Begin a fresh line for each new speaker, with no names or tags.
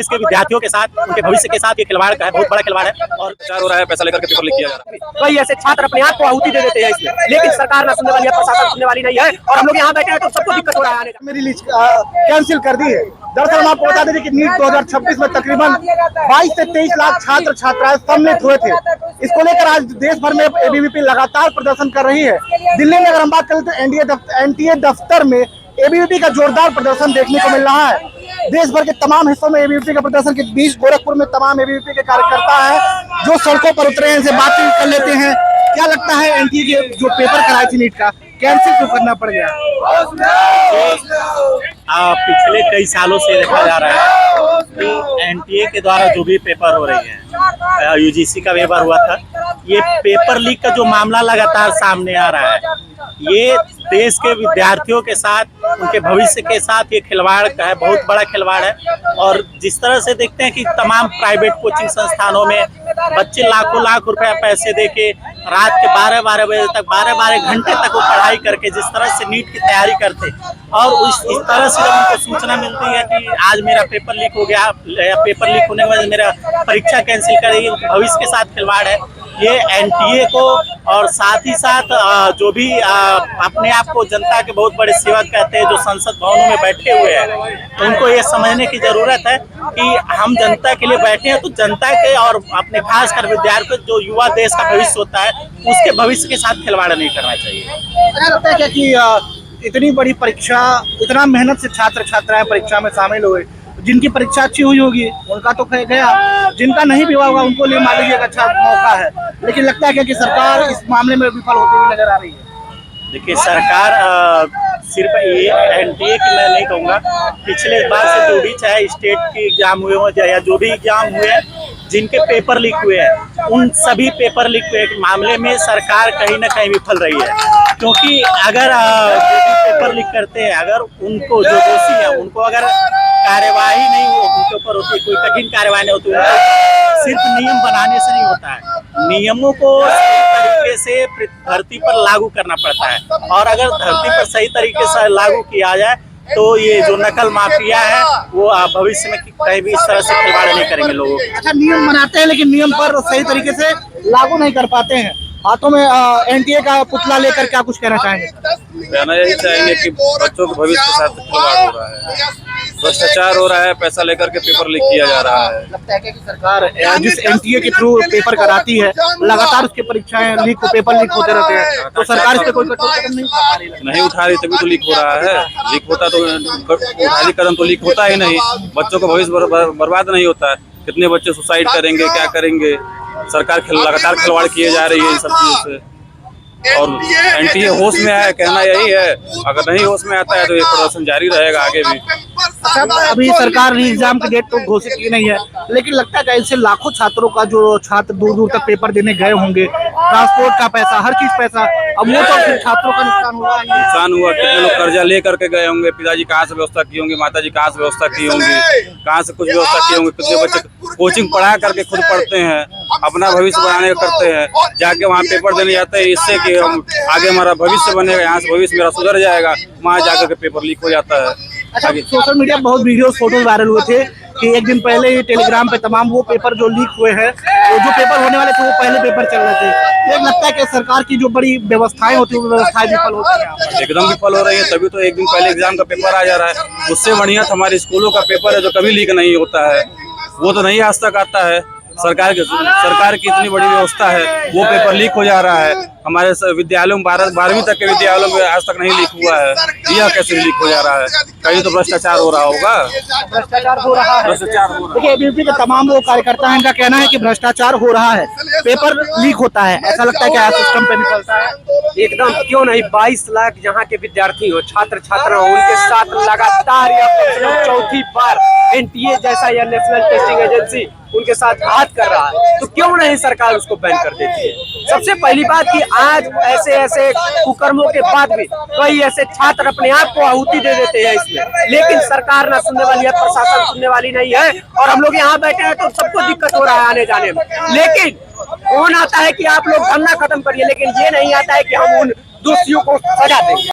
देश के विद्यार्थियों के साथ, उनके भविष्य के साथ ये खिलवाड़ का है, बहुत बड़ा खिलवाड़ है। और
प्रचार हो रहा है, पैसा लेकर के पेपर लीक किया जा रहा है।
कई ऐसे छात्र अपने आप को आहुति दे देते हैं इसमें, लेकिन सरकार ना सुनने वाली है, प्रशासन सुनने वाली नहीं है, और हम लोग यहाँ बैठे हैं तो सबको दिक्कत हो रहा है आने का।
मेरी लिस्ट कैंसिल कर दी है। दरअसल हम आपको बता दें कि नीट 2026 में तकरीबन 22 से 23 लाख छात्र छात्राएं सम्मिलित हुए थे। इसको लेकर आज देश भर में एबीवीपी लगातार प्रदर्शन कर रही है। दिल्ली में अगर हम बात करें तो एनटीए दफ्तर में एबीवीपी का जोरदार प्रदर्शन देखने को मिल रहा है। देश भर के तमाम हिस्सों में एबीवीपी का प्रदर्शन के बीच गोरखपुर में तमाम एबीवीपी के कार्यकर्ता हैं जो सड़कों पर उतरे हैं, इनसे बातचीत कर लेते हैं। क्या लगता है एनटीए के जो पेपर कराई थी नीट का, कैंसिल क्यों करना पड़ गया?
पिछले कई सालों से देखा जा रहा है कि एनटीए के द्वारा जो भी पेपर हो रही है, यूजीसी का पेपर हुआ था, ये पेपर लीक का जो मामला लगातार सामने आ रहा है, ये देश के विद्यार्थियों के साथ, उनके भविष्य के साथ ये खिलवाड़ का है, बहुत बड़ा खिलवाड़ है। और जिस तरह से देखते हैं कि तमाम प्राइवेट कोचिंग संस्थानों में बच्चे लाखों लाख रुपया पैसे देके रात के 12-12 बजे तक 12-12 घंटे तक वो पढ़ाई करके जिस तरह से नीट की तैयारी करते, और इस तरह से जब उनको सूचना मिलती है कि आज मेरा पेपर लीक हो गया, या पेपर लीक होने के बाद मेरा परीक्षा कैंसिल करेगी, भविष्य के साथ खिलवाड़ है। ये एनटीए को और साथ ही साथ जो भी अपने आप को जनता के बहुत बड़े सेवक कहते हैं, जो संसद भवनों में बैठे हुए हैं, उनको ये समझने की जरूरत है कि हम जनता के लिए बैठे हैं, तो जनता के और अपने खासकर विद्यार्थी जो युवा देश का भविष्य होता है, उसके भविष्य के साथ खिलवाड़ नहीं करना चाहिए।
ऐसा लगता है क्या कि इतनी बड़ी परीक्षा, इतना मेहनत से छात्र छात्राएं परीक्षा में शामिल हुए, जिनकी परीक्षा अच्छी हुई होगी उनका तो गया, जिनका नहीं भी हुआ होगा उनको लिए मान लीजिए एक अच्छा मौका है, लेकिन लगता है कि सरकार इस मामले में विफल होती हुई नजर आ रही है।
देखिए, सरकार सिर्फ ये एनटीए की मैं नहीं कहूँगा, पिछले बार से जो भी चाहे स्टेट के एग्जाम हुए हो या जो भी एग्जाम हुए हैं, जिनके पेपर लीक हुए हैं, उन सभी पेपर लीक हुए के मामले में सरकार कहीं ना कहीं विफल रही है। क्योंकि अगर जो भी पेपर लीक करते हैं, अगर उनको जो दोषी है उनको अगर कार्यवाही नहीं उनके ऊपर होती, कोई कठिन कार्यवाही नहीं होती, उनको सिर्फ नियम बनाने से नहीं होता है, नियमों को सही तरीके से धरती पर लागू करना पड़ता है। और अगर धरती पर सही तरीके से लागू किया जाए तो ये जो नकल माफिया है वो भविष्य में कहीं भी इस तरह से खिलवाड़ नहीं करेंगे लोगों।
अच्छा, नियम बनाते हैं लेकिन नियम पर सही तरीके से लागू नहीं कर पाते हैं। हाथों में एनटीए का पुतला लेकर क्या कुछ कहना चाहेंगे?
कहना यही चाहेंगे कि बच्चों के भविष्य के साथ खिलवाड़ हो रहा है, भ्रष्टाचार हो रहा है, पैसा लेकर के पेपर लीक किया जा रहा है।
लगता है कि सरकार जिस एनटीए के थ्रू पेपर कराती है, लगातार उसकी परीक्षाएं लीक, पेपर लीक होते रहते हैं, तो सरकार इस पे कोई कठोर कदम नहीं उठा रही?
नहीं उठा रही, तभी तो लीक हो रहा है। लीक होता तो उठाई कदम तो लीक होता ही नहीं, बच्चों का भविष्य बर्बाद नहीं होता है। कितने बच्चे सुसाइड करेंगे, क्या करेंगे? सरकार लगातार खिलवाड़ किए जा रही है इन सब चीजों से, और एनटीए होश में है, कहना यही है। अगर नहीं होश में आता है तो ये प्रदर्शन जारी रहेगा आगे भी।
अच्छा, अभी सरकार ने एग्जाम की डेट तो घोषित की नहीं है, लेकिन लगता है कि ऐसे लाखों छात्रों का जो छात्र दूर दूर तक पेपर देने गए होंगे, ट्रांसपोर्ट का पैसा, हर चीज पैसा, अब वो तो फिर छात्रों का नुकसान हुआ।
नुकसान हुआ, कितने लोग कर्जा ले करके गए होंगे, पिताजी कहाँ से व्यवस्था की होंगी, माताजी कहाँ से व्यवस्था की होंगी, कहाँ से कुछ व्यवस्था की होंगी। कितने बच्चे कोचिंग पढ़ा करके खुद पढ़ते हैं, अपना भविष्य बनाने का करते हैं, जाके वहाँ पेपर देने जाते हैं, इससे कि हम आगे हमारा भविष्य बनेगा, यहाँ से भविष्य मेरा सुधर जाएगा, वहाँ जाकर के पेपर लीक हो जाता है।
अच्छा, सोशल मीडिया पर बहुत वीडियोस, फोटोज वायरल हुए थे कि एक दिन पहले ही टेलीग्राम पे तमाम वो पेपर जो लीक हुए हैं, वो जो पेपर होने वाले थे वो पहले पेपर चल रहे थे। एक लगता है कि सरकार की जो बड़ी व्यवस्थाएं होती है वो व्यवस्थाएं विफल होती हैं,
एकदम विफल हो रही है। तभी तो एक दिन पहले एग्जाम का पेपर आ जा रहा है। उससे बढ़िया तो हमारे स्कूलों का पेपर है जो कभी लीक नहीं होता है, वो तो नहीं आज तक आता है। सरकार की इतनी बड़ी व्यवस्था है, वो पेपर लीक हो जा रहा है। हमारे विद्यालयों में 12वीं तक के विद्यालयों में आज तक नहीं लीक हुआ है, यह कैसे लीक हो जा रहा है? कहीं तो भ्रष्टाचार हो रहा होगा।
भ्रष्टाचार हो रहा है। देखिए, एबीवीपी के तमाम वो कार्यकर्ता हैं, इनका कहना है कि भ्रष्टाचार हो रहा है, पेपर लीक होता है। ऐसा लगता है कि सिस्टम पे निकलता है।
एकदम क्यों नहीं, 22 लाख यहाँ के विद्यार्थी हो, छात्र छात्रा हो, उनके साथ लगातार या चौथी बार एनटीए जैसा या नेशनल टेस्टिंग एजेंसी उनके साथ घात कर रहा है, तो क्यों नहीं सरकार उसको बैन कर देती है? सबसे पहली बात कि आज ऐसे कुकर्मों के बाद भी कई ऐसे छात्र अपने आप को आहुति दे देते हैं इसमें, लेकिन सरकार ना सुनने वाली है, प्रशासन सुनने वाली नहीं है, और हम लोग यहाँ बैठे हैं तो सबको दिक्कत हो रहा है आने जाने में। लेकिन कौन आता है कि आप लोग धरना खत्म करिए, लेकिन ये नहीं आता है कि हम उन दोषियों को सजा देंगे।